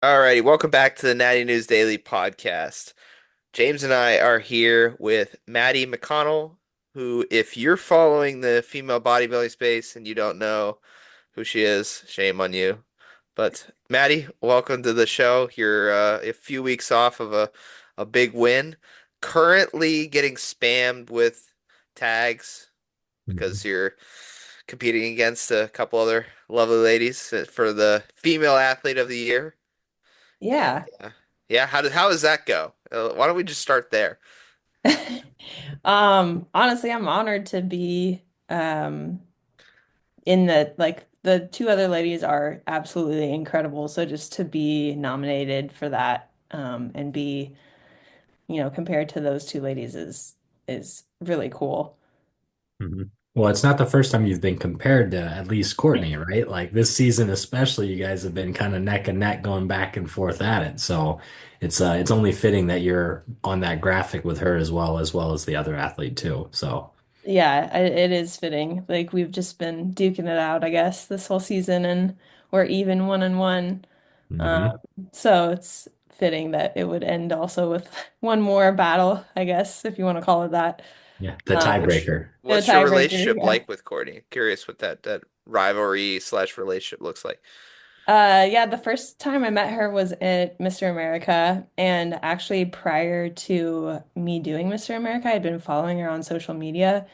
Alrighty, welcome back to the Natty News Daily podcast. James and I are here with Maddie McConnell, who, if you're following the female bodybuilding space and you don't know who she is, shame on you. But Maddie, welcome to the show. You're a few weeks off of a big win. Currently getting spammed with tags Mhm. because you're competing against a couple other lovely ladies for the female athlete of the year. And Yeah. yeah, how does that go? Why don't we just start there? Honestly, I'm honored to be um in the two other ladies are absolutely incredible. So just to be nominated for that and be, compared to those two ladies is really cool. Mhm. Well, it's not the first time you've been compared to at least Courtney, right? Like this season especially, you guys have been kind of neck and neck going back and forth at it. So it's only fitting that you're on that graphic with her as well as the other athlete too. So Yeah, it is fitting. Like we've just been duking it out, I guess, this whole season and we're even 1-1. Um, Hmm. so it's fitting that it would end also with one more battle, I guess, if you want to call it that. Yeah. Um, Yeah. a What's what's your tiebreaker, relationship yeah. like with Courtney? Curious what that rivalry slash relationship looks like. Yeah, the first time I met her was at Mr. America, and actually prior to me doing Mr. America, I'd been following her on social media.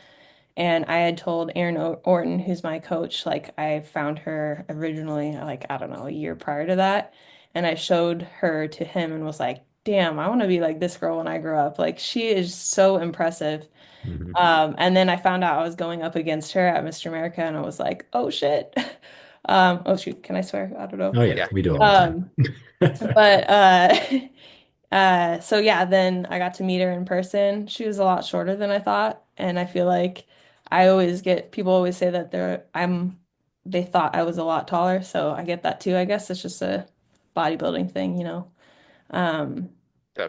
And I had told Orton, who's my coach, like I found her originally, like, I don't know, a year prior to that. And I showed her to him and was like, damn, I want to be like this girl when I grow up. Like, she is so impressive. Hmm. And then I found out I was going up against her at Mr. America, and I was like, oh shit. Oh shoot, can I swear? I don't know. Oh yeah, Yeah. we do all the time. Mhm. Um, but so yeah, then I got to meet her in person. She was a lot shorter than I thought, and I feel like I always get people always say that they thought I was a lot taller, so I get that too. I guess it's just a bodybuilding thing. Um,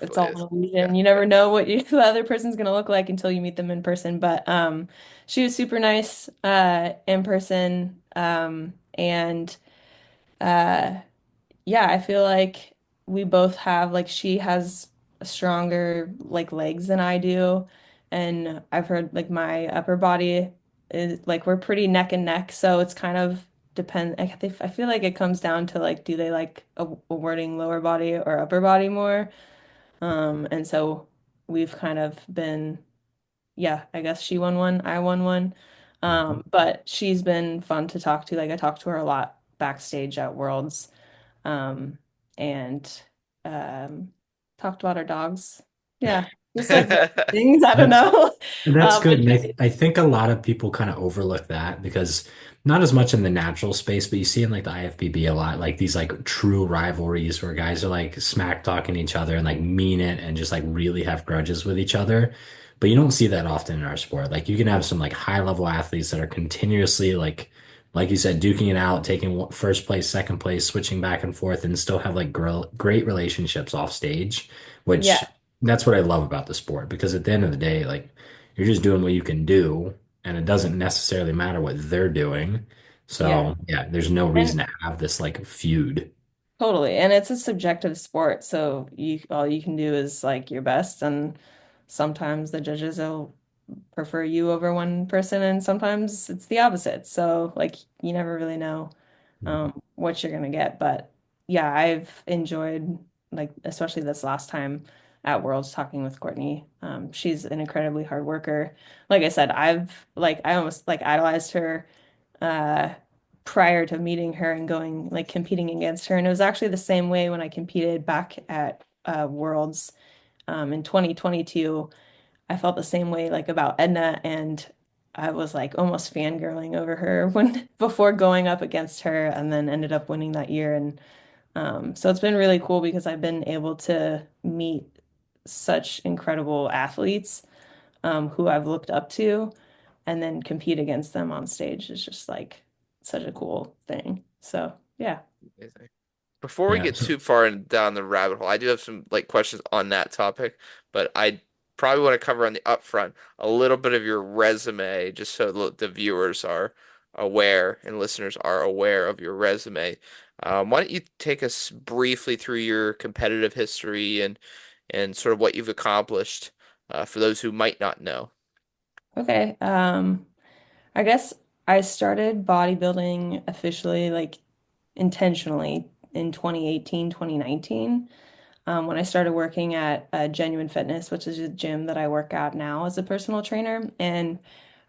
it's Definitely all is. an Yeah. illusion. You never know what the other person's gonna look like until you meet them in person. But she was super nice in person, and uh. Yeah, I feel like we both have like she has stronger like legs than I do. And I've heard like my upper body is like we're pretty neck and neck, so it's kind of I feel like it comes down to like do they like awarding lower body or upper body more? And so we've kind of been yeah, I guess she won one, I won one. Mhm. But she's been fun to talk to. Like I talked to her a lot backstage at Worlds um, and um, talked about our dogs. Yeah, just like things. I don't That's know. That's But good. And I think a lot of people kind of overlook that because not as much in the natural space, but you see in like the IFBB a lot, like these like true rivalries where guys are like smack talking each other and like mean it and just like really have grudges with each other. But you don't see that often in our sport. Like you can have some like high level athletes that are continuously like you said, duking it out, taking first place, second place, switching back and forth, and still have like great relationships off stage, yeah, which that's what I love about the sport because at the end of the day, like you're just doing what you can do, and it doesn't necessarily matter what they're doing. Mhm. So yeah, there's no Mhm. reason to have this like feud. totally. And it's a subjective sport, so you all you can do is like your best, and sometimes the judges will prefer you over one person, and sometimes it's the opposite. So like you never really know what you're gonna get. But yeah, I've enjoyed like especially this last time at Worlds talking with Courtney. She's an incredibly hard worker. Like I said, I almost like idolized her uh prior to meeting her and going like competing against her. And it was actually the same way when I competed back at Worlds in 2022. I felt the same way like about Edna, and I was like almost fangirling over her when before going up against her and then ended up winning that year. And so it's been really cool because I've been able to meet such incredible athletes who I've looked up to and then compete against them on stage is just like such a cool thing. So yeah. Amazing. Before we Yeah. get too far down the rabbit hole, I do have some like questions on that topic, but I probably want to cover on the upfront a little bit of your resume, just so the viewers are aware and listeners are aware of your resume. Why don't you take us briefly through your competitive history and sort of what you've accomplished for those who might not know? Okay. I guess I started bodybuilding officially, like intentionally in 2018, 2019, when I started working at Genuine Fitness, which is a gym that I work at now as a personal trainer. And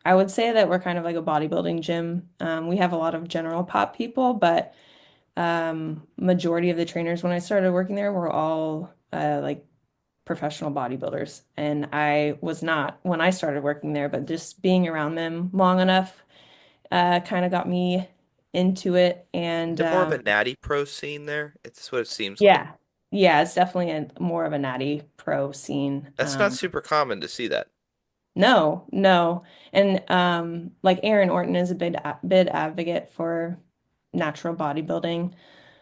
I would say that we're kind of like a bodybuilding gym. We have a lot of general pop people, but majority of the trainers when I started working there were all like professional bodybuilders. And I was not when I started working there, but just being around them long enough kind of got me into it. Is And it more of a natty pro scene there? It's what it seems like. yeah, yeah, it's definitely more of a natty pro scene. That's not super common to see that. No, no. And like Aaron Orton is a big advocate for natural bodybuilding.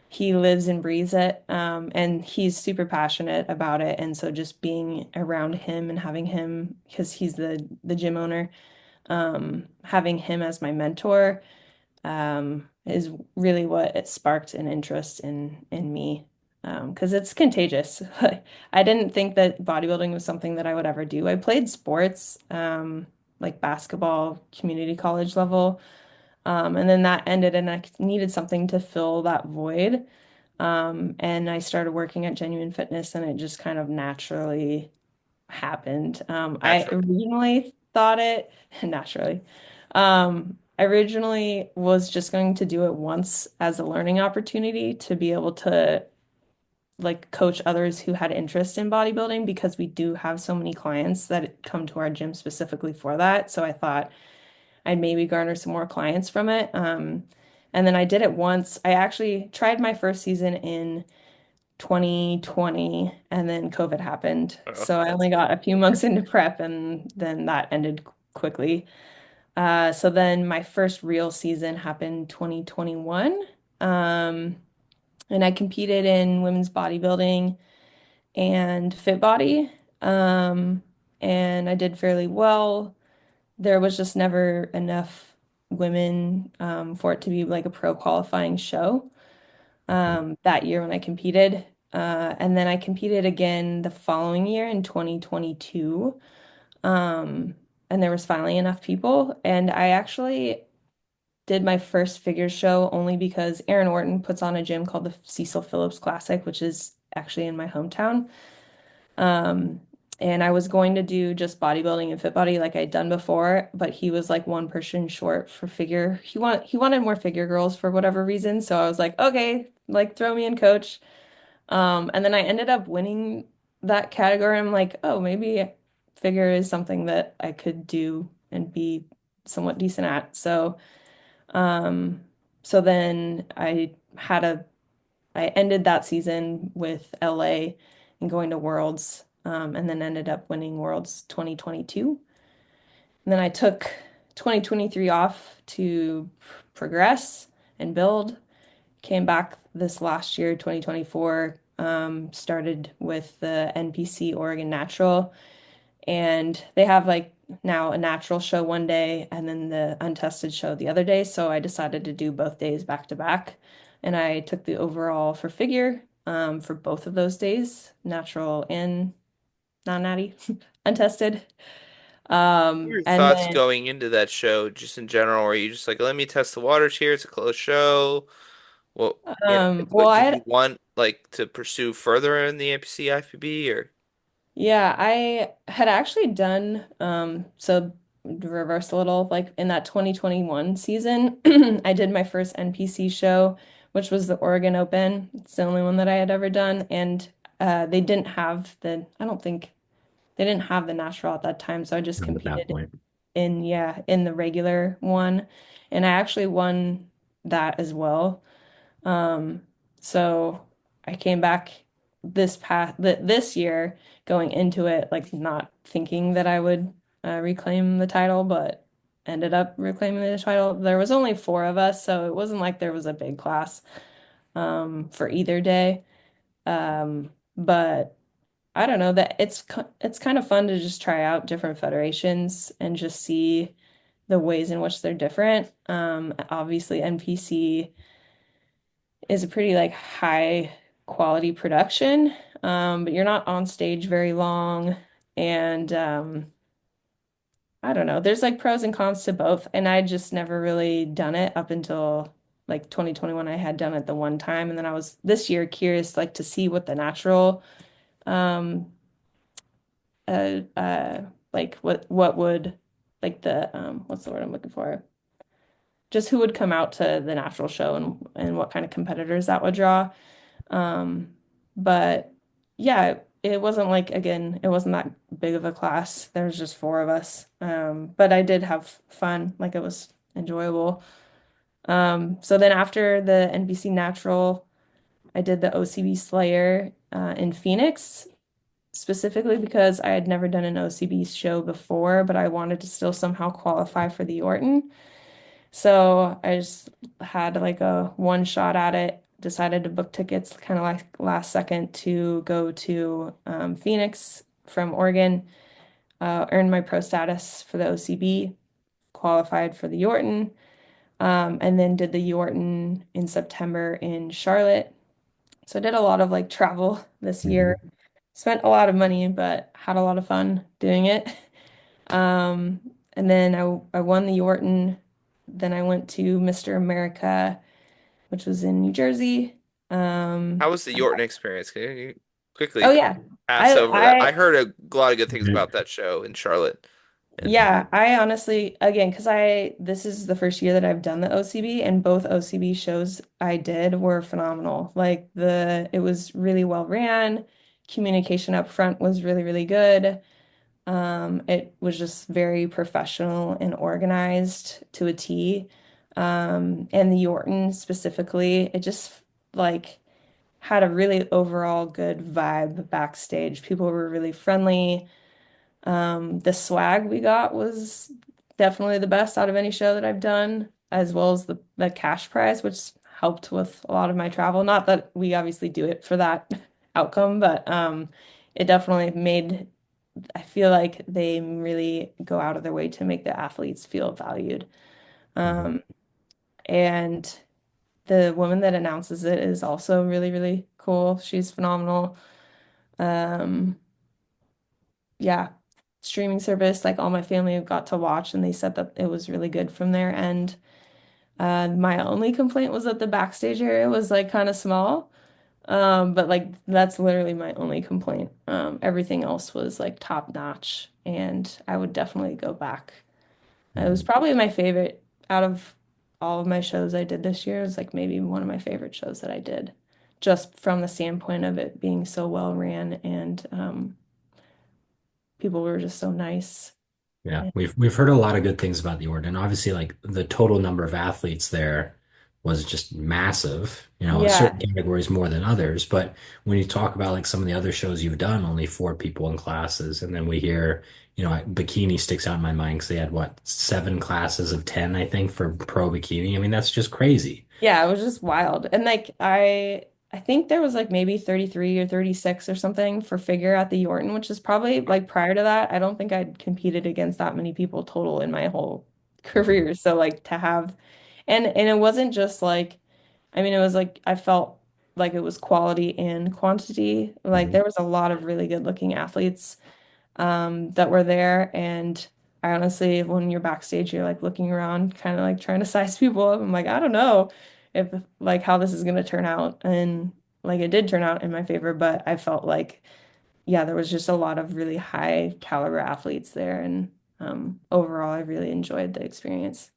He lives and breathes it, and he's super passionate about it. And so just being around him and having him, because he's the gym owner, having him as my mentor, is really what it sparked an interest in me. Because it's contagious. I didn't think that bodybuilding was something that I would ever do. I played sports, like basketball, community college level, and then that ended, and I needed something to fill that void. And I started working at Genuine Fitness, and it just kind of naturally happened. I Naturally. originally thought it naturally. I originally was just going to do it once as a learning opportunity to be able to like coach others who had interest in bodybuilding because we do have so many clients that come to our gym specifically for that. So I thought I'd maybe garner some more clients from it. And then I did it once. I actually tried my first season in 2020 and then COVID happened. Oh, So I that's only got a few months into prep and then that ended quickly. So then my first real season happened 2021. Um, and I competed in women's bodybuilding and fit body. Um, and I did fairly well. There was just never enough women for it to be like a pro qualifying show that year when I competed. And then I competed again the following year in 2022. Um, and there was finally enough people. And I actually did my first figure show only because Aaron Orton puts on a gym called the Cecil Phillips Classic, which is actually in my hometown. Um, and I was going to do just bodybuilding and fit body like I'd done before, but he was like one person short for figure. He wanted more figure girls for whatever reason. So I was like, okay, like throw me in coach. And then I ended up winning that category. I'm like, oh, maybe figure is something that I could do and be somewhat decent at. Um, so then I ended that season with LA and going to Worlds, and then ended up winning Worlds 2022. And then I took 2023 off to progress and build. Came back this last year, 2024, started with the NPC Oregon Natural, and they have like now a natural show one day and then the untested show the other day. So I decided to do both days back to back. And I took the overall for figure for both of those days, natural and non-natty, untested. What were your And thoughts then going into that show, just in general? Were you just like, let me test the waters here, it's a close show? Well, well, what did you want like to pursue further in the APC IFBB or yeah, I had actually done so reverse a little like in that 2021 season, I did my first NPC show, which was the Oregon Open. It's the only one that I had ever done, and they didn't have the I don't think they didn't have the natural at that time, so I just At that competed point. in yeah, in the regular one, and I actually won that as well. Um, so I came back this year going into it like not thinking that I would reclaim the title, but ended up reclaiming the title. There was only four of us, so it wasn't like there was a big class for either day. But I don't know that it's kind of fun to just try out different federations and just see the ways in which they're different. Obviously, NPC is a pretty like high quality production. But you're not on stage very long. And I don't know. There's like pros and cons to both. And I just never really done it up until like 2021. I had done it the one time. And then I was this year curious like to see what the natural um uh uh like what would like the what's the word I'm looking for? Just who would come out to the natural show and what kind of competitors that would draw. Um, but yeah, it wasn't like again, it wasn't that big of a class. There was just four of us. But I did have fun, like it was enjoyable. So then after the NBC Natural, I did the OCB Slayer in Phoenix, specifically because I had never done an OCB show before, but I wanted to still somehow qualify for the Yorton. So I just had like a one shot at it, decided to book tickets kind of like last second to go to Phoenix from Oregon, earned my pro status for the OCB, qualified for the Yorton, and then did the Yorton in September in Charlotte. So I did a lot of like travel this year, Mhm. spent a lot of money, but had a lot of fun doing it. Um, and then I won the Yorton. Then I went to Mr. America, which was in New Jersey. How was the Yorton experience? Can you Oh quickly yeah. pass I over that? I I heard a lot of good things Mhm. about that show in Charlotte. And yeah, I honestly again because I this is the first year that I've done the OCB and both OCB shows I did were phenomenal. Like the it was really well ran. Communication up front was really, really good. It was just very professional and organized to a T. And the Yorton specifically, it just like had a really overall good vibe backstage. People were really friendly. The swag we got was definitely the best out of any show that I've done, as well as the cash prize, which helped with a lot of my travel. Not that we obviously do it for that outcome, but it definitely made I feel like they really go out of their way to make the athletes feel valued. Mhm. Um, and the woman that announces it is also really, really cool. She's phenomenal. Um, yeah, streaming service, like all my family got to watch, and they said that it was really good from their end. My only complaint was that the backstage area was like kind of small. But like that's literally my only complaint. Everything else was like top notch, and I would definitely go back. It was Mhm. probably my favorite out of all of my shows I did this year. It was like maybe one of my favorite shows that I did, just from the standpoint of it being so well ran and people were just so nice. Yeah, we've heard a lot of good things about the Orton. Obviously, like the total number of athletes there was just massive. Yeah, Certain categories more than others. But when you talk about like some of the other shows you've done, only four people in classes, and then we hear, bikini sticks out in my mind because they had what, seven classes of 10, I think, for pro bikini. I mean, that's just crazy. yeah, it was just wild. And like I think there was like maybe 33 or 36 or something for figure at the Yorton, which is probably like prior to that, I don't think I'd competed against that many people total in my whole Mhm. career. So like to have and it wasn't just like I mean it was like I felt like it was quality and quantity. Like Mhm. there was a lot of really good looking athletes that were there. And I honestly, when you're backstage, you're like looking around, kind of like trying to size people up. I'm like, I don't know if like how this is going to turn out. And like it did turn out in my favor, but I felt like, yeah, there was just a lot of really high caliber athletes there. And overall, I really enjoyed the experience.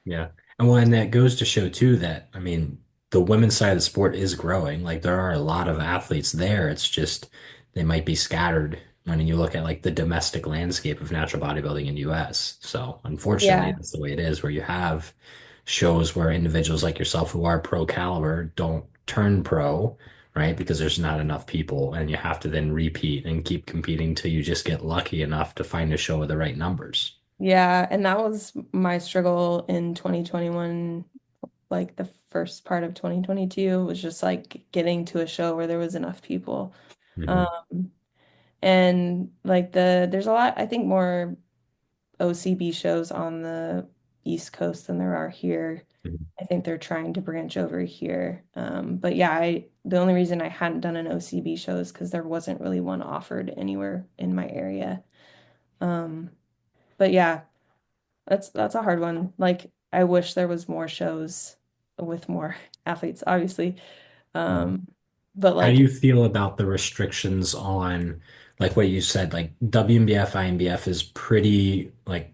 Yeah. And that goes to show too that, I mean, the women's side of the sport is growing. Like there are a lot of athletes there. It's just they might be scattered when you look at like the domestic landscape of natural bodybuilding in US. So unfortunately, Yeah. that's the way it is, where you have shows where individuals like yourself who are pro caliber don't turn pro, right? Because there's not enough people and you have to then repeat and keep competing till you just get lucky enough to find a show with the right numbers. Yeah. And that was my struggle in 2021, like the first part of 2022 was just like getting to a show where there was enough people. Hmm. Um, and like there's a lot, I think more OCB shows on the East Coast than there are here. Mhm. I think they're trying to branch over here. But yeah, the only reason I hadn't done an OCB show is because there wasn't really one offered anywhere in my area. Um, but yeah, that's a hard one. Like I wish there was more shows with more athletes, obviously. Mhm. Um, but How do like you feel about the restrictions on, like what you said, like WNBF, INBF is pretty, like,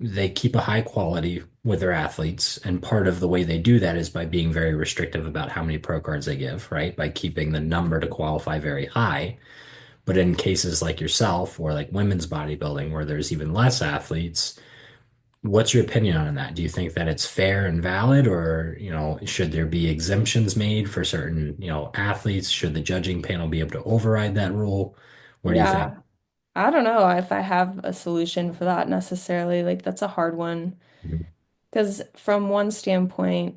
they keep a high quality with their athletes, and part of the way they do that is by being very restrictive about how many pro cards they give, right? By keeping the number to qualify very high. But in cases like yourself or like women's bodybuilding, where there's even less athletes, what's your opinion on that? Do you think that it's fair and valid, or, should there be exemptions made for certain, athletes? Should the judging panel be able to override that rule? What do you think? yeah, I don't know if I have a solution for that necessarily. Like that's a hard one Mhm. because from one standpoint,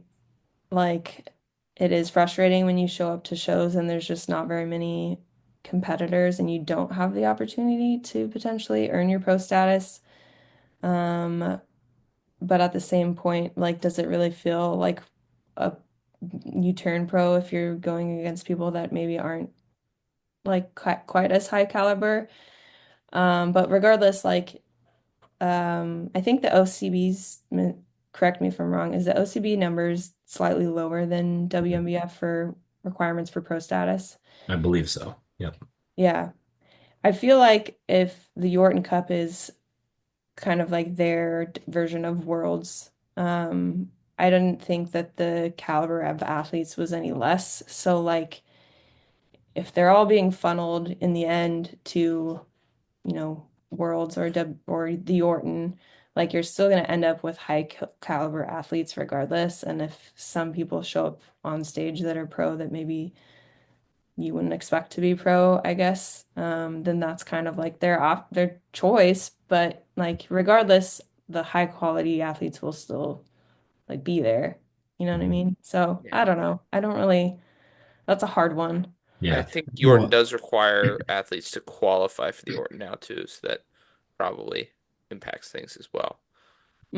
like it is frustrating when you show up to shows and there's just not very many competitors and you don't have the opportunity to potentially earn your pro status. Um, but at the same point, like, does it really feel like a you turn pro if you're going against people that maybe aren't like quite as high caliber? But regardless, like, I think the OCB's, correct me if I'm wrong, is the OCB numbers slightly lower than WNBF for requirements for pro status? I believe so. Yep. Yeah. I feel like if the Yorton Cup is kind of like their version of Worlds, I didn't think that the caliber of athletes was any less. So like if they're all being funneled in the end to Worlds or the Yorton, like you're still going to end up with high caliber athletes regardless. And if some people show up on stage that are pro that maybe you wouldn't expect to be pro, I guess, then that's kind of like their choice. But like regardless, the high quality athletes will still like be there. You know what I Mhm. mean? So Yeah. I don't know. I don't really, that's a hard one. I Yeah. think Yorton Well, does require athletes to qualify for the Yorton now too, so that probably impacts things as well.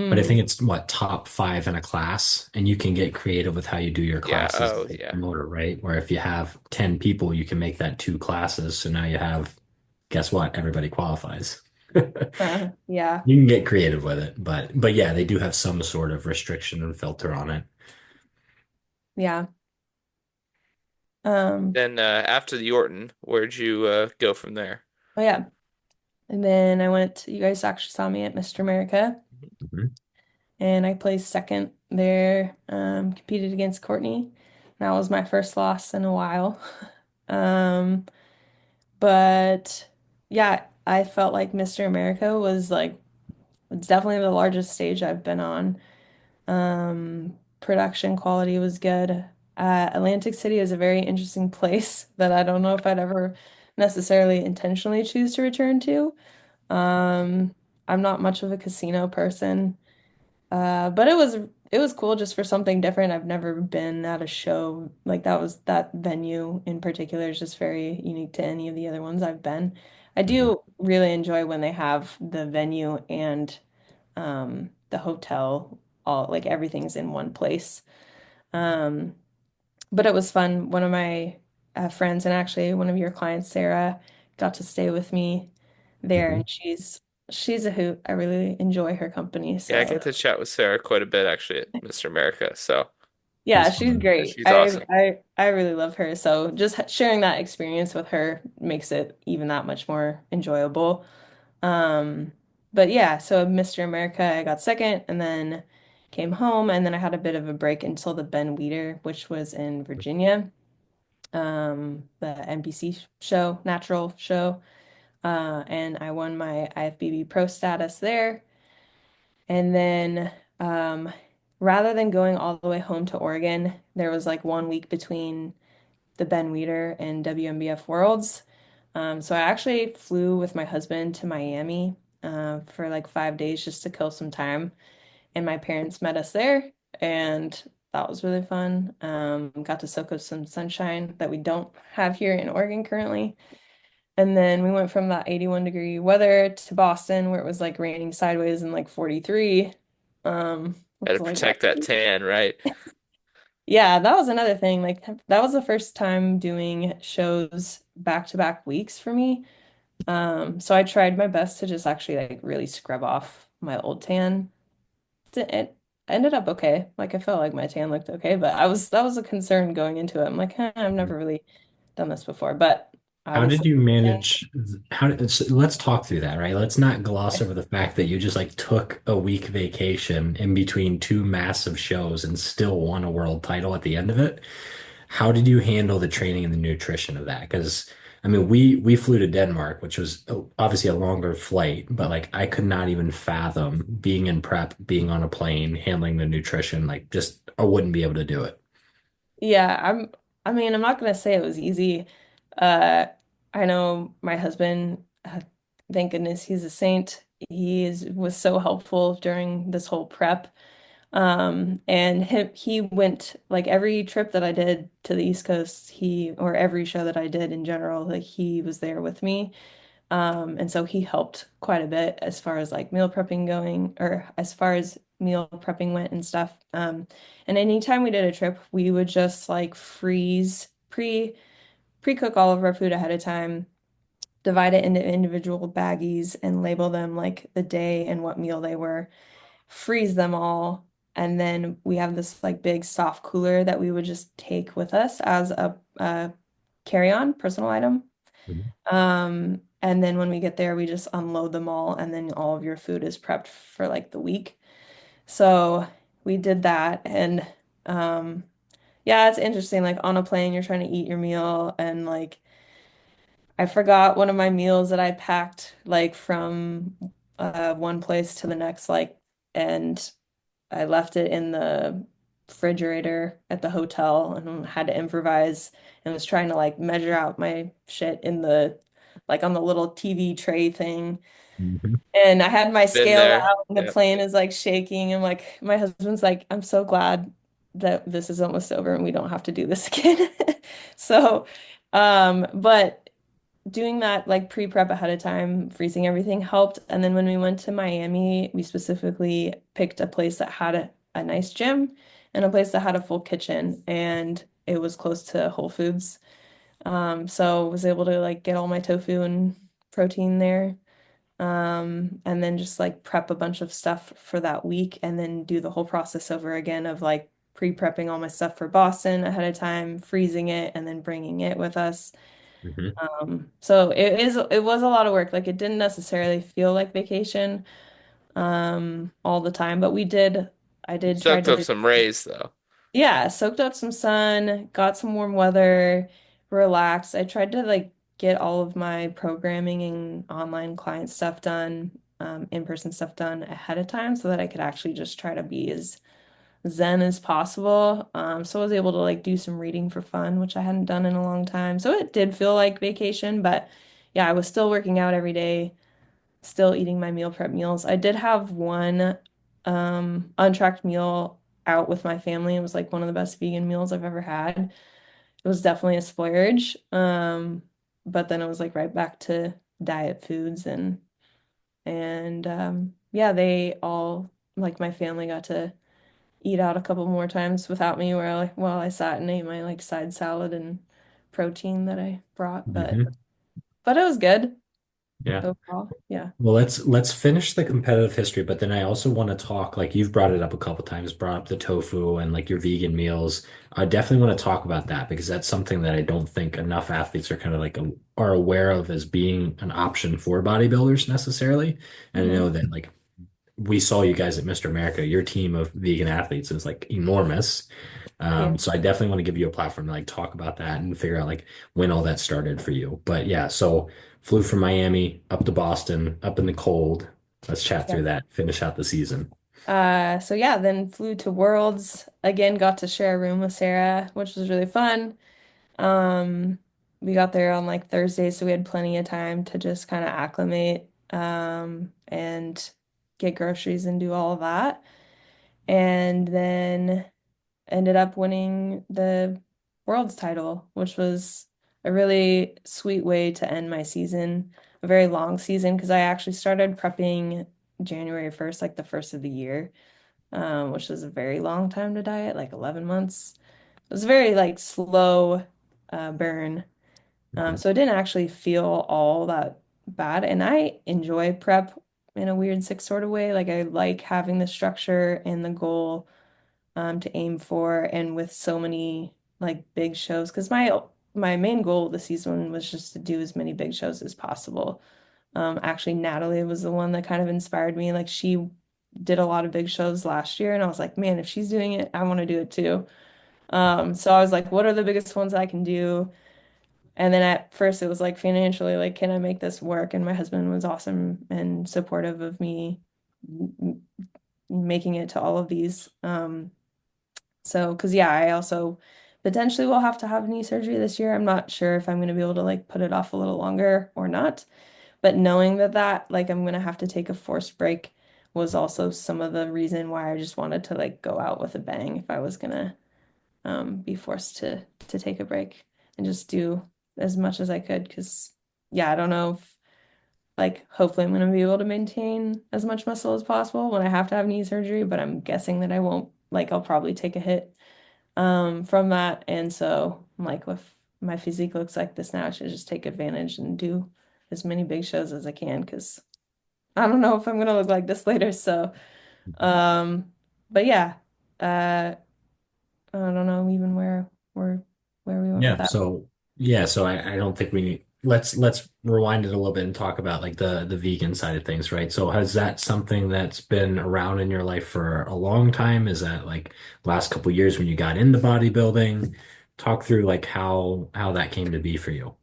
but I Mm, think it's what, top five in a class, and you can get creative with how you do your Yeah, classes oh as a yeah. promoter, right? Where if you have 10 people, you can make that two classes. So now you have, guess what? Everybody qualifies. yeah, You can get creative with it, but yeah, they do have some sort of restriction and filter on it. yeah. Um, Then after the Yorton, where'd you go from there? oh yeah. And then I went, you guys actually saw me at Mr. America, Mhm. and I placed second there, competed against Courtney. That was my first loss in a while. Um, but yeah, I felt like Mr. America was like, it's definitely the largest stage I've been on. Production quality was good. Atlantic City is a very interesting place that I don't know if I'd ever necessarily intentionally choose to return to. Um, I'm not much of a casino person, but it was cool just for something different. I've never been at a show like that venue in particular is just very unique to any of the other ones I've been. I Mhm. do really enjoy when they have the venue and the hotel all like everything's in one place. Um, but it was fun. One of my friends and actually one of your clients, Sarah, got to stay with me there, Mhm. and she's a hoot. I really enjoy her company. Yeah, I So get to chat with Sarah quite a bit actually at Mr. America, so yeah, It's she's fun. great. she's I awesome. I I really love her. So just sharing that experience with her makes it even that much more enjoyable. Um, but yeah, so Mr. America, I got second and then came home and then I had a bit of a break until the Ben Weeder, which was in Virginia, the NBC show, natural show. And I won my IFBB pro status there. And then rather than going all the way home to Oregon, there was like 1 week between the Ben Weeder and WNBF Worlds. So I actually flew with my husband to Miami for like 5 days just to kill some time. And my parents met us there, and that was really fun. Got to soak up some sunshine that we don't have here in Oregon currently. And then we went from that 81-degree weather to Boston, where it was like raining sideways and like 43. Got to It's like, what? protect that tan, right? Yeah, that was another thing. Like that was the first time doing shows back to back weeks for me. So I tried my best to just actually like really scrub off my old tan. It ended up okay. Like I felt like my tan looked okay, but that was a concern going into it. I'm like, I've never really done this before, but How did obviously. you manage? Let's talk through that, right? Let's not gloss over the fact that you just like took a week vacation in between two massive shows and still won a world title at the end of it. How did you handle the training and the nutrition of that? Because I mean, we flew to Denmark, which was obviously a longer flight, but like I could not even fathom being in prep, being on a plane, handling the nutrition. Like just I wouldn't be able to do it. Yeah, I mean, I'm not gonna say it was easy. Uh I know my husband, thank goodness he's a saint. Was so helpful during this whole prep. And he went like every trip that I did to the East Coast, or every show that I did in general, like he was there with me. And so he helped quite a bit as far as like meal prepping going, or as far as meal prepping went and stuff. And anytime we did a trip, we would just like pre-cook all of our food ahead of time, divide it into individual baggies and label them like the day and what meal they were, freeze them all. And then we have this like big soft cooler that we would just take with us as a carry-on personal item. Mhm. And then when we get there, we just unload them all, and then all of your food is prepped for like the week. So we did that, and um, yeah, it's interesting. Like on a plane, you're trying to eat your meal, and like I forgot one of my meals that I packed like from one place to the next, like, and I left it in the refrigerator at the hotel and had to improvise and was trying to like measure out my shit in the like on the little TV tray thing. Mhm. And I had my Been scale there. out and the Yeah. plane is like shaking. And like my husband's like, I'm so glad that this is almost over and we don't have to do this again. So, but doing that like pre-prep ahead of time, freezing everything helped. And then when we went to Miami, we specifically picked a place that had a nice gym and a place that had a full kitchen, and it was close to Whole Foods. So was able to like get all my tofu and protein there. And then just like prep a bunch of stuff for that week and then do the whole process over again of like pre-prepping all my stuff for Boston ahead of time, freezing it, and then bringing it with us. Mhm. So it was a lot of work. Like it didn't necessarily feel like vacation all the time, but I You did try soaked up to, some rays though. yeah, soaked up some sun, got some warm weather, relaxed. I tried to like get all of my programming and online client stuff done, in-person stuff done ahead of time so that I could actually just try to be as zen as possible. So I was able to like do some reading for fun, which I hadn't done in a long time. So it did feel like vacation, but yeah, I was still working out every day, still eating my meal prep meals. I did have one untracked meal out with my family. It was like one of the best vegan meals I've ever had. It was definitely a splurge. But then it was like right back to diet foods and yeah, they all like my family got to eat out a couple more times without me where I sat and ate my like side salad and protein that I brought, Mhm. but it was good Yeah. overall. Yeah. Well, let's finish the competitive history, but then I also want to talk, like you've brought it up a couple times, brought up the tofu and like your vegan meals. I definitely want to talk about that because that's something that I don't think enough athletes are kind of like are aware of as being an option for bodybuilders necessarily. And I Hmm. know that like we saw you guys at Mr. America, your team of vegan athletes is like enormous. Yeah. So I definitely want to give you a platform to like talk about that and figure out like when all that started for you. But yeah, so flew from Miami up to Boston, up in the cold. Let's chat Yeah. through that, finish out the season. So yeah, then flew to Worlds again, got to share a room with Sarah, which was really fun. Um, we got there on like Thursday, so we had plenty of time to just kind of acclimate, and get groceries and do all of that. And then ended up winning the Worlds title, which was a really sweet way to end my season, a very long season, because I actually started prepping January 1st, like the first of the year. which was a very long time to diet, like 11 months. It was a very like slow burn. Mhm. So it didn't actually feel all that bad. And I enjoy prep in a weird sick sort of way. Like I like having the structure and the goal to aim for, and with so many like big shows, because my main goal this season was just to do as many big shows as possible. Actually, Natalie was the one that kind of inspired me. Like she did a lot of big shows last year, and I was like, man, if she's doing it, I want to do it too. So I was like, what are the biggest ones I can do? And then at first it was like financially, like, can I make this work? And my husband was awesome and supportive of me making it to all of these. So, because yeah, I also potentially will have to have knee surgery this year. I'm not sure if I'm going to be able to like put it off a little longer or not. But knowing that like I'm going to have to take a forced break was also some of the reason why I just wanted to like go out with a bang if I was going to be forced to take a break and just do as much as I could. Because yeah, I don't know if like hopefully I'm going to be able to maintain as much muscle as possible when I have to have knee surgery, but I'm guessing that I won't. Like I'll probably take a hit from that. And so I'm like, if my physique looks like this now, I should just take advantage and do as many big shows as I can because I don't know if I'm gonna look like this later. So, um, but yeah, I don't know even where we went with Yeah. that. So I don't think we need, let's rewind it a little bit and talk about like the vegan side of things, right? So has that something that's been around in your life for a long time? Is that like last couple years when you got into bodybuilding? Talk through like how that came to be for you.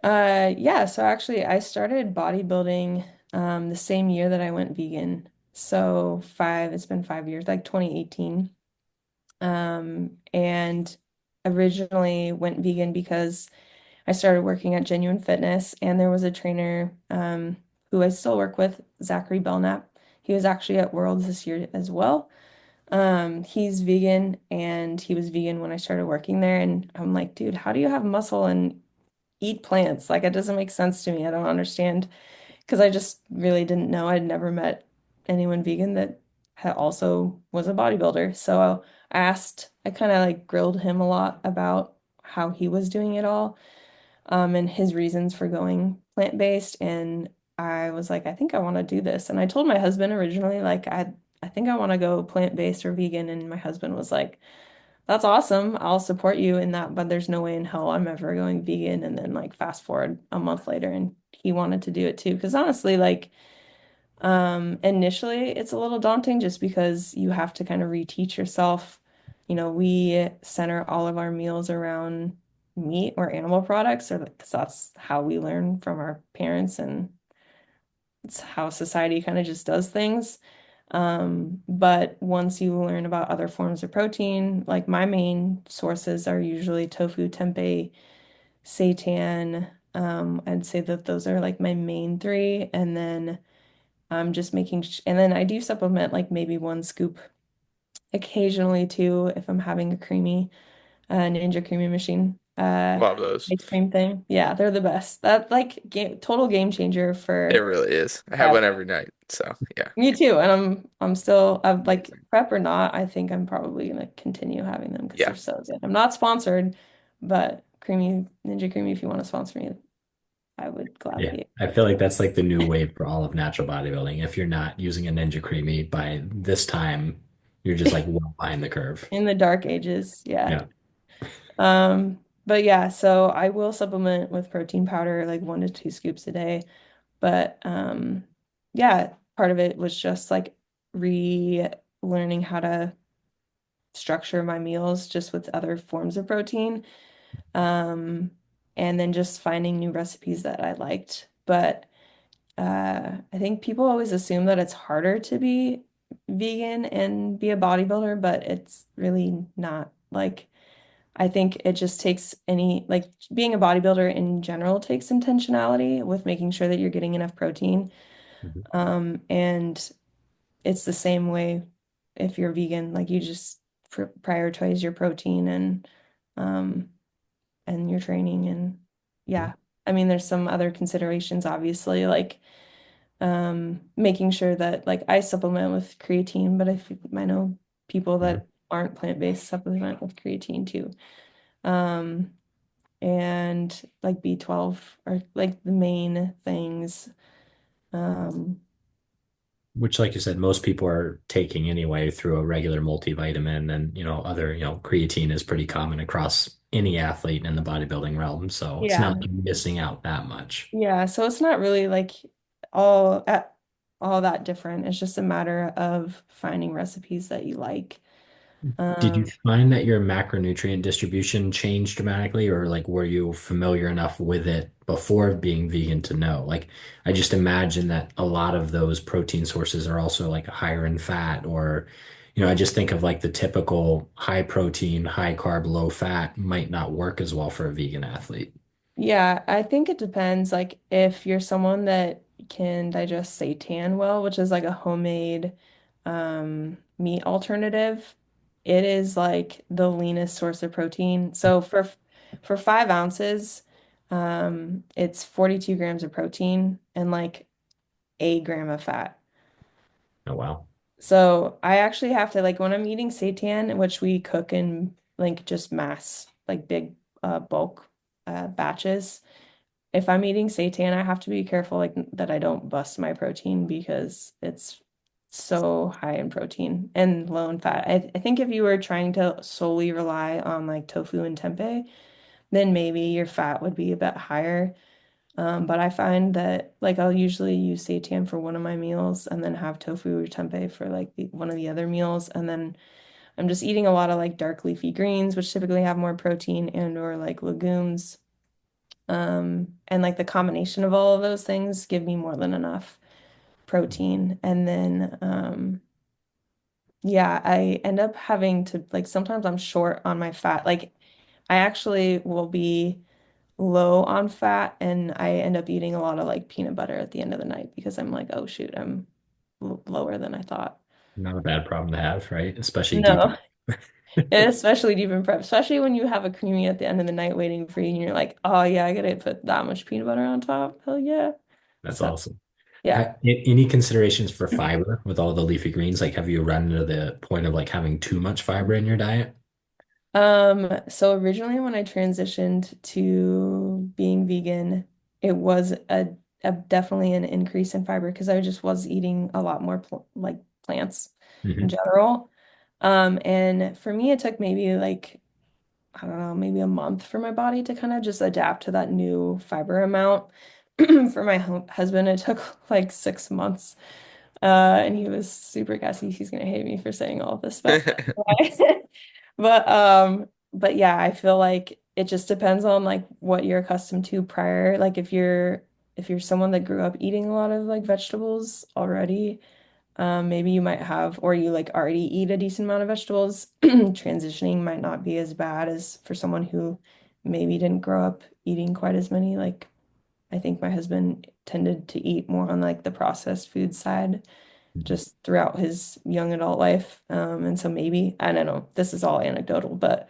Yeah, so actually I started bodybuilding the same year that I went vegan. So it's been 5 years, like 2018. And originally went vegan because I started working at Genuine Fitness, and there was a trainer who I still work with, Zachary Belknap. He was actually at Worlds this year as well. He's vegan, and he was vegan when I started working there. And I'm like, dude, how do you have muscle and eat plants? Like, it doesn't make sense to me. I don't understand because I just really didn't know. I'd never met anyone vegan that had also was a bodybuilder. So I kind of like grilled him a lot about how he was doing it all, and his reasons for going plant-based. And I was like, I think I want to do this. And I told my husband originally, like, I think I want to go plant-based or vegan. And my husband was like, that's awesome. I'll support you in that, but there's no way in hell I'm ever going vegan. And then like fast forward a month later and he wanted to do it too. Because honestly, like initially it's a little daunting just because you have to kind of reteach yourself. You know, we center all of our meals around meat or animal products, or because that's how we learn from our parents and it's how society kind of just does things. But once you learn about other forms of protein, like my main sources are usually tofu, tempeh, seitan. I'd say that those are like my main three. And then I'm just and then I do supplement like maybe one scoop occasionally too if I'm having a creamy Ninja Creamy Machine Love those. ice cream thing. Yeah, they're the best. That like total game changer It for really is. I have prep. one every night. So yeah, Me too. And I'm still I'm like amazing. prep or not, I think I'm probably gonna continue having them because Yeah. they're so good. I'm not sponsored, but Creamy Ninja Creamy, if you want to sponsor me, I would Yeah. gladly I feel like that's like the new wave for all of natural bodybuilding. If you're not using a Ninja Creamy by this time, you're just like well behind the curve. in the dark ages. Yeah. Yeah. But yeah, so I will supplement with protein powder like 1 to 2 scoops a day. But yeah, part of it was just like relearning how to structure my meals just with other forms of protein. Um, and then just finding new recipes that I liked. But I think people always assume that it's harder to be vegan and be a bodybuilder, but it's really not. Like, I think it just takes like being a bodybuilder in general takes intentionality with making sure that you're getting enough protein. Mhm. And it's the same way if you're vegan, like you just prioritize your protein um and your training and yeah. I mean, there's some other considerations, obviously, like making sure that like I supplement with creatine, but I know people Mhm. that aren't plant-based supplement with creatine too. Um, and like B12 are like the main things. Um, Which, like you said, most people are taking anyway through a regular multivitamin and, other, creatine is pretty common across any athlete in the bodybuilding realm. So it's not yeah. like you're missing out that much. Yeah, so it's not really like all at all that different. It's just a matter of finding recipes that you like. Did you Um, find that your macronutrient distribution changed dramatically, or like were you familiar enough with it before being vegan to know? Like, I just imagine that a lot of those protein sources are also like higher in fat, or, I just think of like the typical high protein, high carb, low fat might not work as well for a vegan athlete. Yeah, I think it depends. Like if you're someone that can digest seitan well, which is like a homemade meat alternative, it is like the leanest source of protein. So for 5 ounces, it's 42 grams of protein and like a gram of fat. Oh, wow. So I actually have to like when I'm eating seitan, which we cook in like just mass, like big bulk batches. If I'm eating seitan, I have to be careful like that I don't bust my protein because it's so high in protein and low in fat. I think if you were trying to solely rely on like tofu and tempeh, then maybe your fat would be a bit higher. But I find that like I'll usually use seitan for one of my meals and then have tofu or tempeh for like one of the other meals. And then I'm just eating a lot of like dark leafy greens, which typically have more protein and or like legumes. And like the combination of all of those things give me more than enough protein. And then yeah, I end up having to like sometimes I'm short on my fat. Like I actually will be low on fat and I end up eating a lot of like peanut butter at the end of the night because I'm like, oh shoot, I'm lower than I thought. Not a bad problem to have, right? Especially deep. No, and especially deep in prep, especially when you have a creamy at the end of the night waiting for you and you're like, oh yeah, I gotta put that much peanut butter on top. Hell yeah. That's So awesome. yeah. Any considerations for fiber with all the leafy greens? Like, have you run into the point of like having too much fiber in your diet? So originally when I transitioned to being vegan, it was a definitely an increase in fiber because I just was eating a lot more like plants in Hmm. general. And for me, it took maybe like, I don't know, maybe a month for my body to kind of just adapt to that new fiber amount. For my husband, it took like 6 months. And he was super gassy. He's gonna hate me for saying all of this, but but but yeah, I feel like it just depends on like what you're accustomed to prior. Like if you're someone that grew up eating a lot of like vegetables already, maybe you might have, or you like already eat a decent amount of vegetables, transitioning might not be as bad as for someone who maybe didn't grow up eating quite as many. Like I think my husband tended to eat more on like the processed food side just throughout his young adult life. And so maybe, I don't know, this is all anecdotal, but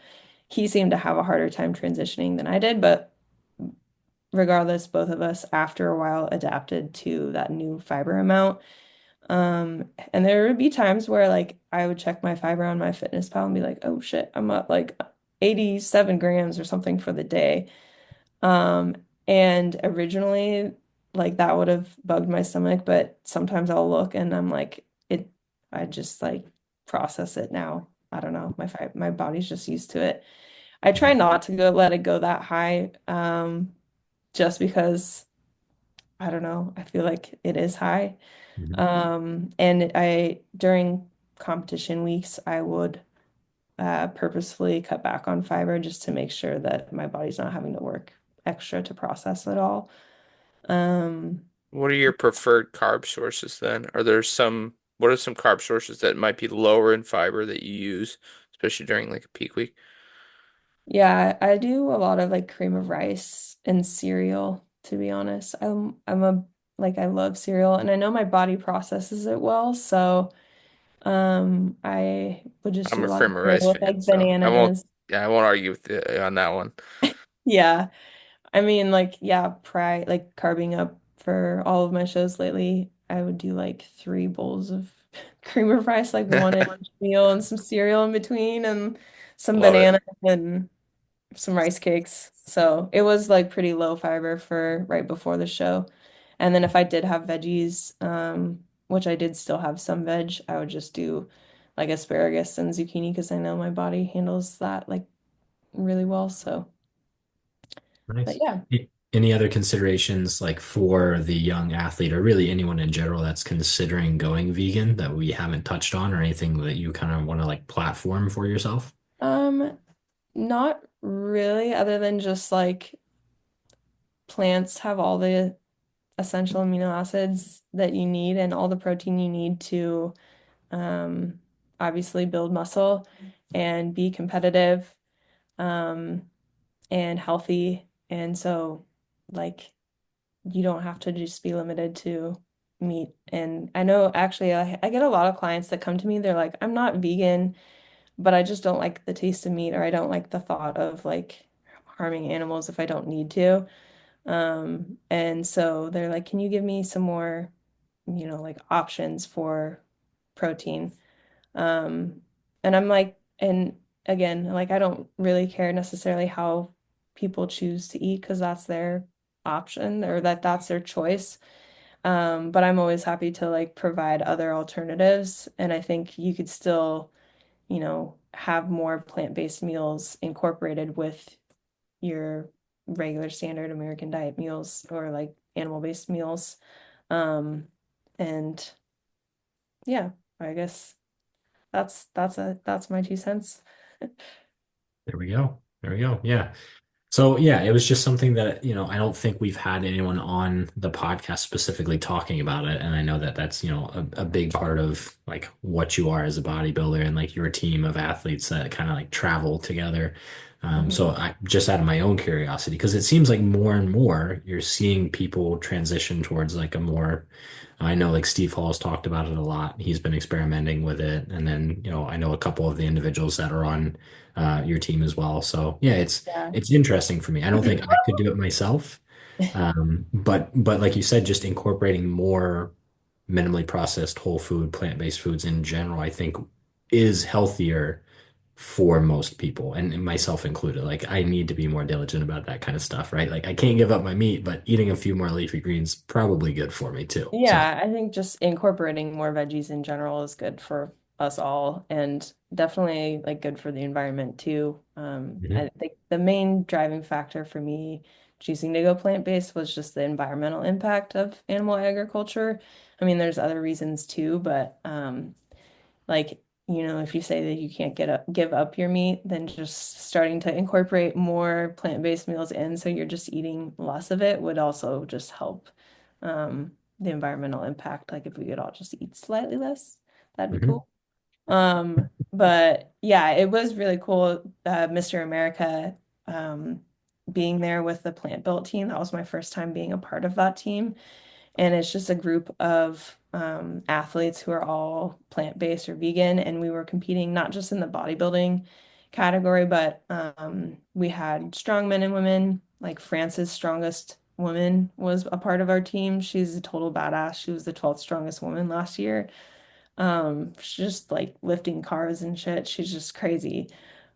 he seemed to have a harder time transitioning than I did. But regardless, both of us, after a while, adapted to that new fiber amount. And there would be times where like I would check my fiber on my fitness pal and be like, oh shit, I'm up like 87 grams or something for the day. Um, and originally, like that would have bugged my stomach, but sometimes I'll look and I'm like, I just like process it now. I don't know. My body's just used to it. I try not to let it go that high, just because I don't know. I feel like it is high. Hmm. And during competition weeks, I would purposefully cut back on fiber just to make sure that my body's not having to work extra to process it all. Um, What are your preferred carb sources then? What are some carb sources that might be lower in fiber that you use, especially during like a peak week? yeah, I do a lot of like cream of rice and cereal, to be honest. I'm a like I love cereal and I know my body processes it well, so I would just I'm do a a lot of cream of cereal rice with fan, like so bananas. I won't argue with you on that one. Yeah. I mean like yeah, like carbing up for all of my shows lately. I would do like 3 bowls of cream of rice, like one in each meal and some cereal in between and some Love it. banana and some rice cakes. So it was like pretty low fiber for right before the show. And then if I did have veggies, which I did still have some veg, I would just do like asparagus and zucchini because I know my body handles that like really well. So, but Nice. yeah. Any other considerations like for the young athlete or really anyone in general that's considering going vegan that we haven't touched on or anything that you kind of want to like platform for yourself? Um, Not really, other than just like plants have all the essential amino acids that you need and all the protein you need to um, obviously build muscle and be competitive um, and healthy. And so, like, you don't have to just be limited to meat. And I know actually, I get a lot of clients that come to me, they're like, I'm not vegan, but I just don't like the taste of meat, or I don't like the thought of like harming animals if I don't need to. And so they're like, can you give me some more, like options for protein? Um, and I'm like, and again, like I don't really care necessarily how people choose to eat because that's their option or that's their choice. But I'm always happy to like provide other alternatives. And I think you could still, have more plant-based meals incorporated with your regular standard American diet meals or like animal-based meals. Um, and yeah, I guess that's my 2 cents. There we go. There we go. Yeah. So yeah, it was just something that, I don't think we've had anyone on the podcast specifically talking about it. And I know that that's, a big part of like what you are as a bodybuilder and like your team of athletes that kind of like travel together. So Mhm. I just out of my own curiosity, because it seems like more and more you're seeing people transition towards like a more, I know like Steve Hall's talked about it a lot. He's been experimenting with it. And then, I know a couple of the individuals that are on your team as well. So yeah, Yeah. it's interesting for me. I don't think I could do it myself. But like you said, just incorporating more minimally processed whole food, plant-based foods in general, I think is healthier for most people and myself included. Like I need to be more diligent about that kind of stuff, right? Like I can't give up my meat, but eating a few more leafy greens probably good for me too. So, Yeah, I think just incorporating more veggies in general is good for us all and definitely like good for the environment too. mhm, I think the main driving factor for me choosing to go plant-based was just the environmental impact of animal agriculture. I mean, there's other reasons too, but like, if you say that you can't give up your meat, then just starting to incorporate more plant-based meals in so you're just eating less of it would also just help the environmental impact. Like if we could all just eat slightly less, that'd be mhm. cool. But yeah, it was really cool, Mr. America being there with the plant built team. That was my first time being a part of that team. And it's just a group of athletes who are all plant-based or vegan. And we were competing not just in the bodybuilding category, but we had strong men and women. Like France's strongest woman was a part of our team. She's a total badass. She was the 12th strongest woman last year. She's just like lifting cars and shit. She's just crazy.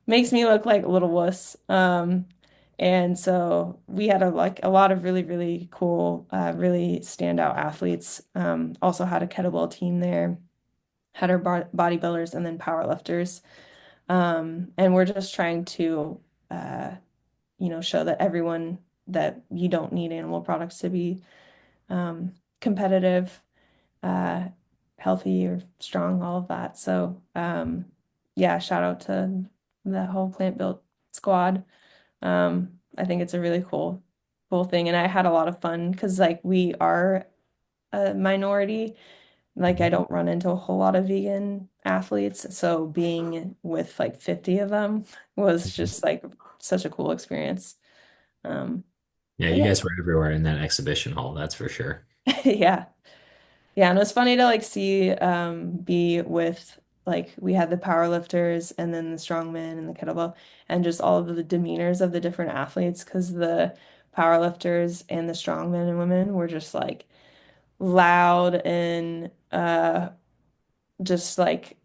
Makes me look like a little wuss. And so we had a lot of really, really cool, really standout athletes. Also had a kettlebell team there, had our bodybuilders and then powerlifters. And we're just trying to, uh, show that everyone that you don't need animal products to be competitive, uh, healthy or strong, all of that. So, yeah, shout out to the whole plant built squad. I think it's a really cool thing. And I had a lot of fun because like we are a minority. Like I don't run into a whole lot of vegan athletes. So being with like 50 of them was just like such a cool experience. Um, Yeah, but you yeah, guys were everywhere in that exhibition hall, that's for sure. yeah. Yeah, and it was funny to like see be with like we had the power lifters and then the strongmen and the kettlebell and just all of the demeanors of the different athletes because the power lifters and the strongmen and women were just like loud and just like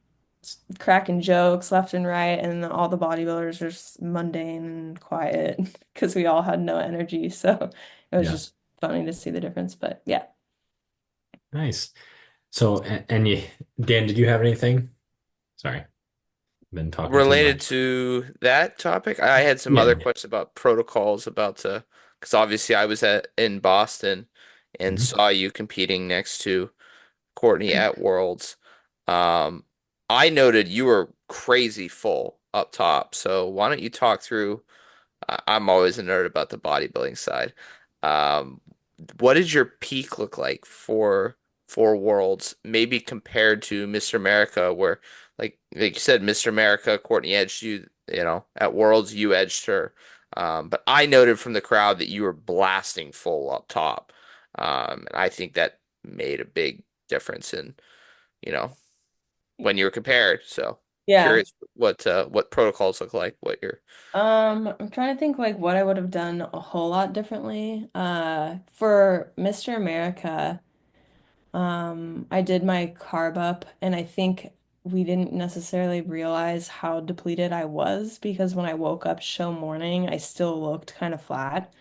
cracking jokes left and right, and all the bodybuilders are just mundane and quiet because we all had no energy. So it was Yeah. just funny to see the difference. But yeah. Nice. So, and you, Dan, did you have anything? Sorry, been talking too Related much. to that topic, I had some Yeah. other questions about protocols about because obviously I was in Boston and Mhm. saw you competing next to Courtney at Worlds. Um, I noted you were crazy full up top, so why don't you talk through? I'm always a nerd about the bodybuilding side. Um, what did your peak look like for Worlds? Maybe compared to Mr. America, where like you said, Mr. America, Courtney edged you. You know, at Worlds you edged her. But I noted from the crowd that you were blasting full up top, and I think that made a big difference in you know when you were compared. So Yeah. curious what protocols look like, what your I'm trying to think like what I would have done a whole lot differently. For Mr. America, I did my carb up, and I think we didn't necessarily realize how depleted I was because when I woke up show morning, I still looked kind of flat.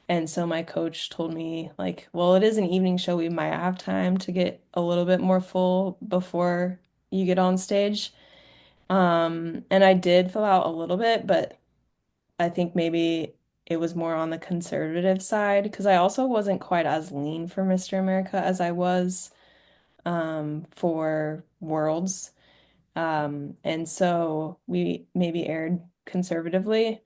And so my coach told me like, well, it is an evening show. We might have time to get a little bit more full before you get on stage. And I did fill out a little bit, but I think maybe it was more on the conservative side because I also wasn't quite as lean for Mr. America as I was for Worlds. And so we maybe aired conservatively.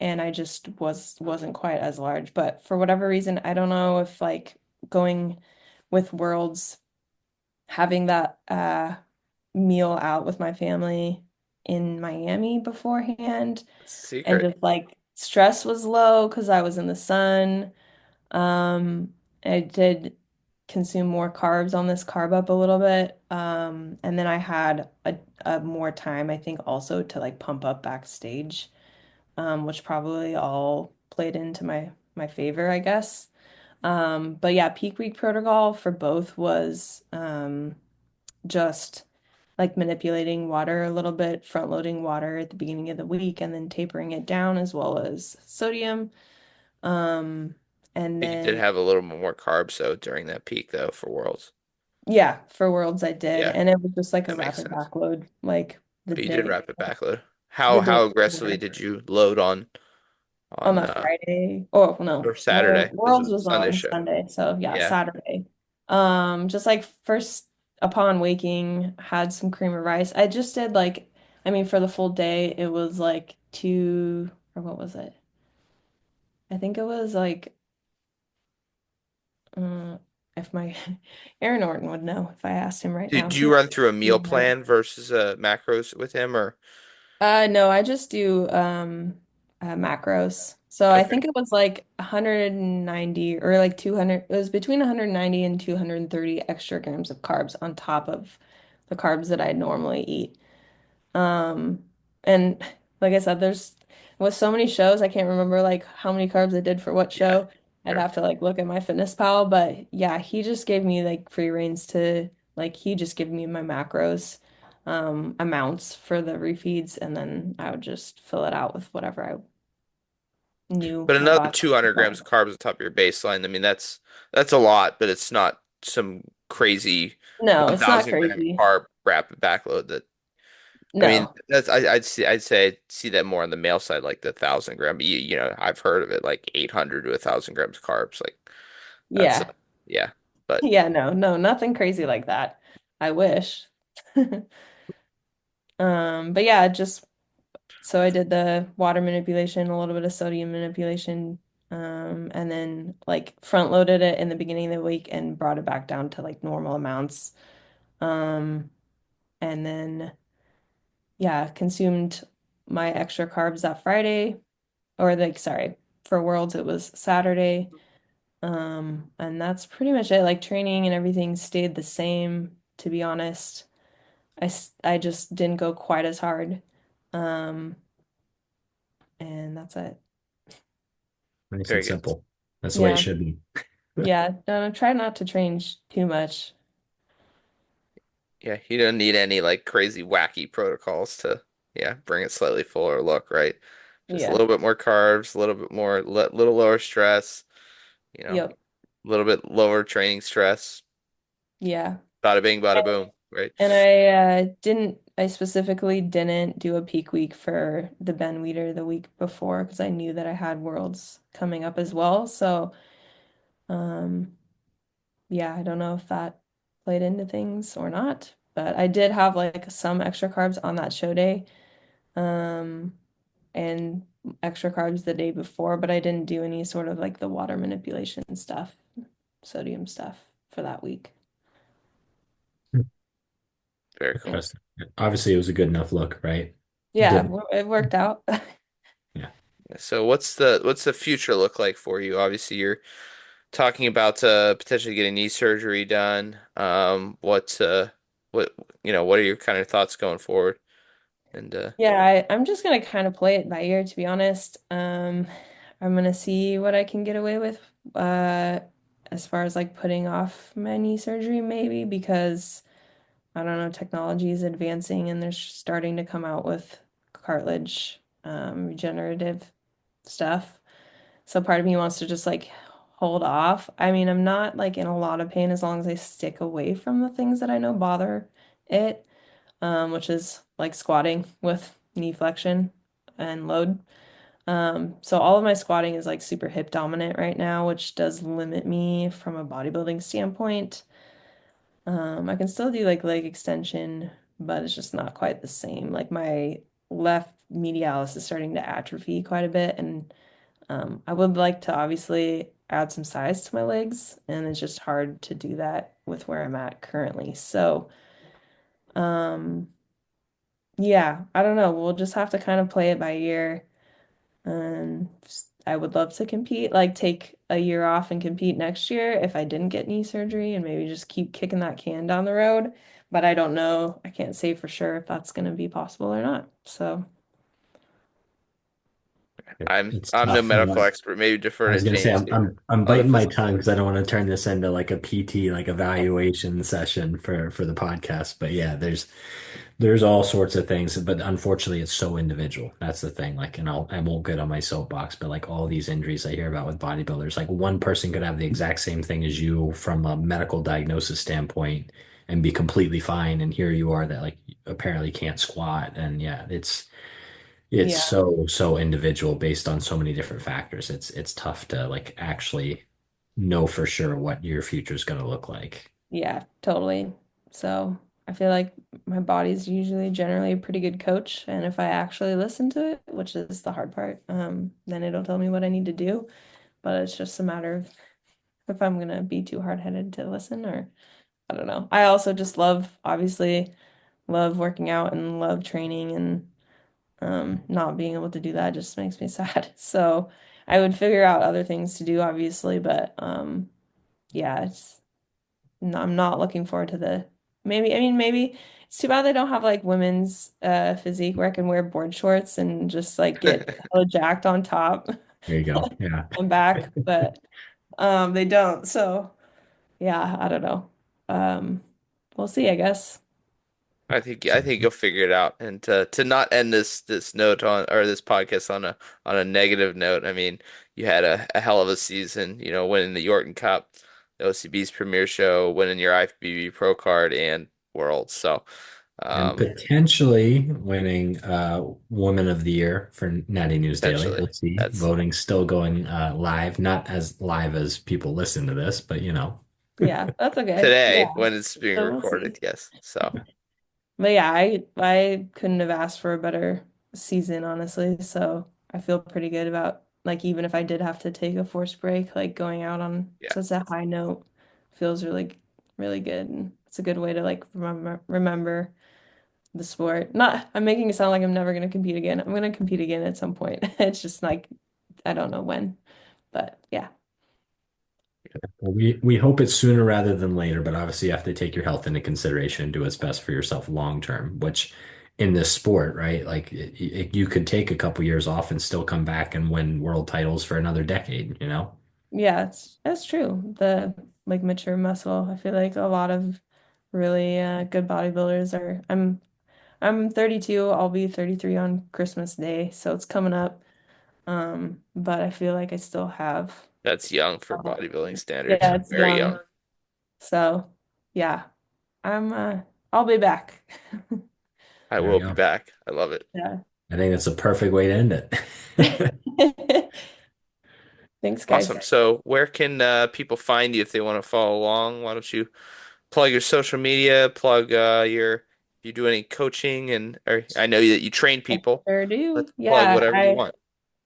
And I just wasn't quite as large. But for whatever reason, I don't know if like going with Worlds, having that meal out with my family in Miami beforehand, and secret? just like stress was low because I was in the sun. Um, I did consume more carbs on this carb up a little bit. And then I had a more time, I think, also to like pump up backstage, which probably all played into my favor, I guess. But yeah, peak week protocol for both was just like manipulating water a little bit, front loading water at the beginning of the week and then tapering it down as well as sodium. Um, and But you did then have a little bit more carbs though during that peak though for Worlds. yeah, for Worlds I did, Yeah, and it was just like a that makes rapid sense. backload, like Oh, you did rapid backload. the How day aggressively before did you load on on that Friday. Oh or no, Saturday? Because it Worlds was a was Sunday on show. Sunday, so yeah, Yeah. Saturday. Just like first upon waking, had some cream of rice. I just did like, I mean, for the full day, it was like two, or what was it? I think it was like, uh, if my Aaron Orton would know if I asked him right now. Do He you knows run through a more meal than I do. plan versus macros with him or No, I just do macros. So I okay? think it was like 190 or like 200. It was between 190 and 230 extra grams of carbs on top of the carbs that I normally eat. Um, and like I said, there's with so many shows, I can't remember like how many carbs I did for what Yeah. show. I'd Sure. have to like look at my fitness pal, but yeah, he just gave me like free reins to like he just gave me my macros amounts for the refeeds, and then I would just fill it out with whatever I knew But my another body 200 grams wanted. of carbs on top of your baseline. I mean, that's a lot, but it's not some crazy No, it's not 1,000 gram crazy. carb rapid backload that I mean, No. that's I'd say I'd see that more on the male side, like the 1,000 gram. But you know, I've heard of it like 800 to 1,000 grams of carbs. Like that's Yeah. yeah. But Yeah, no, nothing crazy like that. I wish. But yeah, just so I did the water manipulation, a little bit of sodium manipulation, and then like front loaded it in the beginning of the week and brought it back down to like normal amounts. Um, and then yeah, consumed my extra carbs that Friday, or like sorry, for Worlds it was Saturday. And that's pretty much it. Like training and everything stayed the same, to be honest. I just didn't go quite as hard. Um, and that's it. Nice and very good. simple. That's the way it Yeah. should be. Yeah, no, try not to change too much. Yeah, you don't need any like crazy wacky protocols to bring it slightly fuller look, right? Just a Yeah. little bit more carbs, a little bit more little lower stress, Yep. a little bit lower training stress. Yeah. Bada bing, bada boom, right? And I specifically didn't do a peak week for the Ben Weeder the week before because I knew that I had Worlds coming up as well. So, um, yeah, I don't know if that played into things or not, but I did have like some extra carbs on that show day, um, and extra carbs the day before, but I didn't do any sort of like the water manipulation stuff, sodium stuff for that week. Very cool. Interesting. Obviously, it was a good enough look, right? Yeah, Didn't. it worked out. Yeah. So what's the future look like for you? Obviously, you're talking about potentially getting knee surgery done. What what are your kind of thoughts going forward? And Yeah, I'm just gonna kind of play it by ear, to be honest. I'm gonna see what I can get away with, uh, as far as like putting off my knee surgery, maybe because I don't know, technology is advancing and they're starting to come out with cartilage, regenerative stuff. So part of me wants to just like hold off. I mean, I'm not like in a lot of pain as long as I stick away from the things that I know bother it, which is like squatting with knee flexion and load. So all of my squatting is like super hip dominant right now, which does limit me from a bodybuilding standpoint. I can still do like leg extension, but it's just not quite the same. Like my left medialis is starting to atrophy quite a bit, and I would like to obviously add some size to my legs, and it's just hard to do that with where I'm at currently. So, um, yeah, I don't know. We'll just have to kind of play it by ear. I would love to compete, like take a year off and compete next year if I didn't get knee surgery and maybe just keep kicking that can down the road. But I don't know. I can't say for sure if that's going to be possible or not. So, It's I'm no tough. medical expert. Maybe defer I to was gonna say James I'm here I'm I'm on the biting my physical tongue side. because I don't want to turn this into like a PT like evaluation session for the podcast. But yeah, there's all sorts of things, but unfortunately it's so individual. That's the thing. Like, and I won't get on my soapbox, but like all these injuries I hear about with bodybuilders, like one person could have the exact same thing as you from a medical diagnosis standpoint and be completely fine, and here you are that like apparently can't squat. And yeah, it's yeah, so individual based on so many different factors. It's tough to like actually know for sure what your future is going to look like. yeah, totally. So, I feel like my body's usually generally a pretty good coach, and if I actually listen to it, which is the hard part, then it'll tell me what I need to do. But it's just a matter of if I'm gonna be too hard-headed to listen or I don't know. I also just obviously, love working out and love training and not being able to do that just makes me sad. So I would figure out other things to do, obviously, but yeah, I'm not looking forward to the maybe. I mean, maybe it's too bad they don't have like women's physique where I can wear board shorts and just like get hella jacked on top There you go. Yeah. and back, but they don't. So yeah, I don't know. Um, we'll see, I guess. I So, think you'll figure it out. And to not end this note on or this podcast on a negative note, I mean, you had a hell of a season, winning the Yorton Cup, the OCB's premier show, winning your IFBB Pro card and Worlds. So, and um, potentially winning Woman of the Year for Natty News Daily. potentially We'll see. that's Voting still going live, not as live as people listen to this, but you know. Yeah, that's okay. Yeah, today when it's being so we'll recorded. see. Yes. So, But yeah, I couldn't have asked for a better season, honestly. So I feel pretty good about like even if I did have to take a forced break, like going out on yeah. such a high note feels really good. And it's a good way to like remember the sport. Not I'm making it sound like I'm never gonna compete again. I'm gonna compete again at some point. It's just like I don't know when. But yeah. Well, we hope it's sooner rather than later, but obviously you have to take your health into consideration and do what's best for yourself long term, which in this sport, right? Like you could take a couple years off and still come back and win world titles for another decade, you know? Yeah, that's true. The like mature muscle. I feel like a lot of really good bodybuilders are. I'm 32. I'll be 33 on Christmas Day, so it's coming up. But I feel like I still have. That's young for uh, bodybuilding standards. Yeah, it's Very young. young. So yeah, I'm. I'll be back. I There we will be go. back. I love it. Yeah. I think that's a perfect way to end it. Thanks, guys. Awesome. So where can people find you if they want to follow along? Why don't you plug your social media, plug your if you do any coaching and or I know that you train I people. sure do. Let's plug Yeah, whatever you want.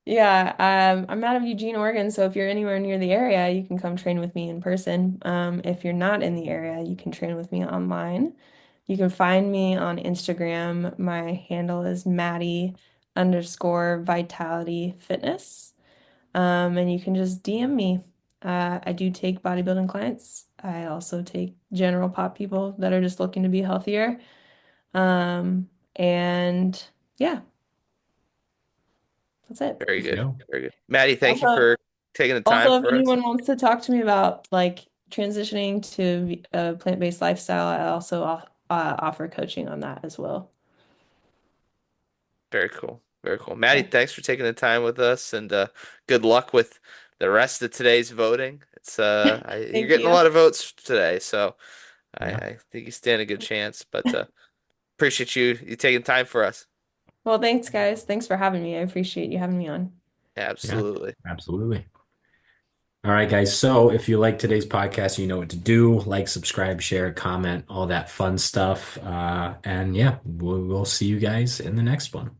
I'm out of Eugene, Oregon, so if you're anywhere near the area, you can come train with me in person. If you're not in the area, you can train with me online. You can find me on Instagram. My handle is Maddie_Vitality Fitness. And you can just DM me. I do take bodybuilding clients. I also take general pop people that are just looking to be healthier. And yeah, that's it. Very There you good. go. Very good. Maddie, thank you Also, for taking the time Also, if for us. anyone wants to talk to me about like transitioning to a plant-based lifestyle, I also offer coaching on that as well. Very cool. Very cool. Maddie, Yeah. thanks for taking the time with us and good luck with the rest of today's voting. It's you're Thank getting a you. lot of votes today, so Yeah. I think you stand a good chance, but appreciate you taking time for us. Well, thanks, guys. Thanks for having me. I appreciate you having me on. Yeah. Absolutely. Absolutely. All right, guys. So if you like today's podcast, you know what to do. Like, subscribe, share, comment, all that fun stuff. And yeah, we'll see you guys in the next one.